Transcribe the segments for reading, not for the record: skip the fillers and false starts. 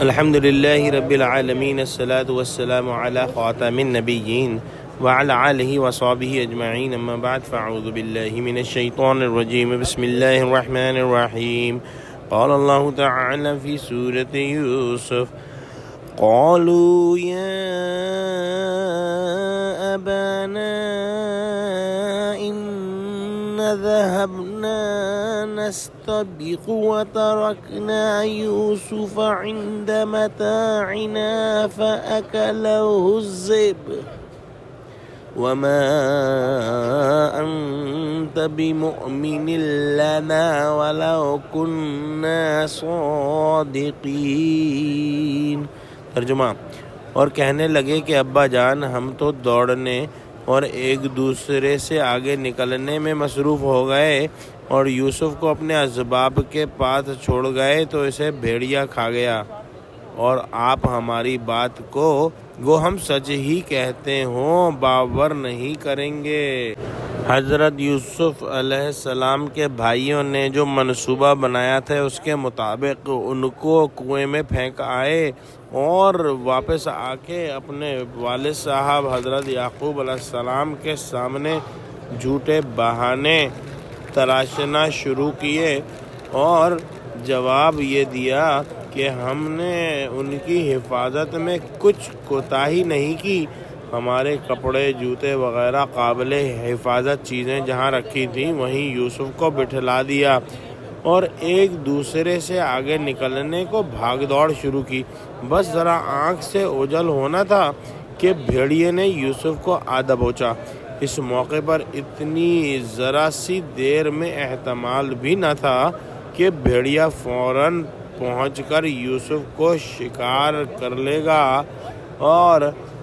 الحمد لله رب العالمين الصلاة والسلام على خاتم النبيين وعلى آله وصحبه أجمعين أما بعد فأعوذ بالله من الشيطان الرجيم بسم الله الرحمن الرحيم قال الله تعالى في سورة يوسف قالوا يا أبانا إنا ذهبنا نستبق وتركنا يوسف عند متاعنا فأكله الذئب وما أنت بمؤمن لنا ولو كنا صادقين۔ ترجمہ، اور کہنے لگے کہ ابا جان ہم تو دوڑنے اور ایک دوسرے سے آگے نکلنے میں مصروف ہو گئے اور یوسف کو اپنے اسباب کے پاس چھوڑ گئے تو اسے بھیڑیا کھا گیا، اور آپ ہماری بات کو گو ہم سچ ہی کہتے ہوں باور نہیں کریں گے۔ حضرت یوسف علیہ السلام کے بھائیوں نے جو منصوبہ بنایا تھا اس کے مطابق ان کو کنویں میں پھینک آئے اور واپس آ کے اپنے والد صاحب حضرت یعقوب علیہ السلام کے سامنے جھوٹے بہانے تراشنا شروع کیے اور جواب یہ دیا کہ ہم نے ان کی حفاظت میں کچھ کوتاہی نہیں کی، ہمارے کپڑے جوتے وغیرہ قابل حفاظت چیزیں جہاں رکھی تھیں وہیں یوسف کو بٹھلا دیا اور ایک دوسرے سے آگے نکلنے کو بھاگ دوڑ شروع کی۔ بس ذرا آنکھ سے اوجھل ہونا تھا کہ بھیڑیے نے یوسف کو آ دبوچا۔ اس موقع پر اتنی ذرا سی دیر میں احتمال بھی نہ تھا کہ بھیڑیا فوراً پہنچ کر یوسف کو شکار کر لے گا، اور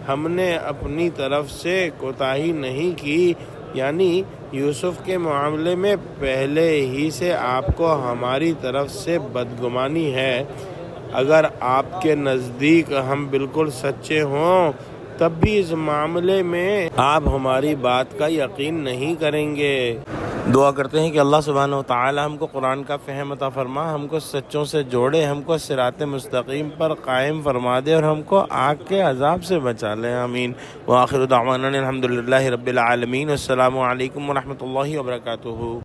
ہم نے اپنی طرف سے کوتاہی نہیں کی، یعنی یوسف کے معاملے میں پہلے ہی سے آپ کو ہماری طرف سے بدگمانی ہے۔ اگر آپ کے نزدیک ہم بالکل سچے ہوں تب بھی اس معاملے میں آپ ہماری بات کا یقین نہیں کریں گے۔ دعا کرتے ہیں کہ اللہ سبحانہ و تعالی ہم کو قرآن کا فہم عطا فرما، ہم کو سچوں سے جوڑے، ہم کو صراط مستقیم پر قائم فرما دے اور ہم کو آگ کے عذاب سے بچا لے، آمین۔ وآخر دعوانا الحمدللہ رب العالمین۔ السلام علیکم ورحمۃ اللہ وبرکاتہ۔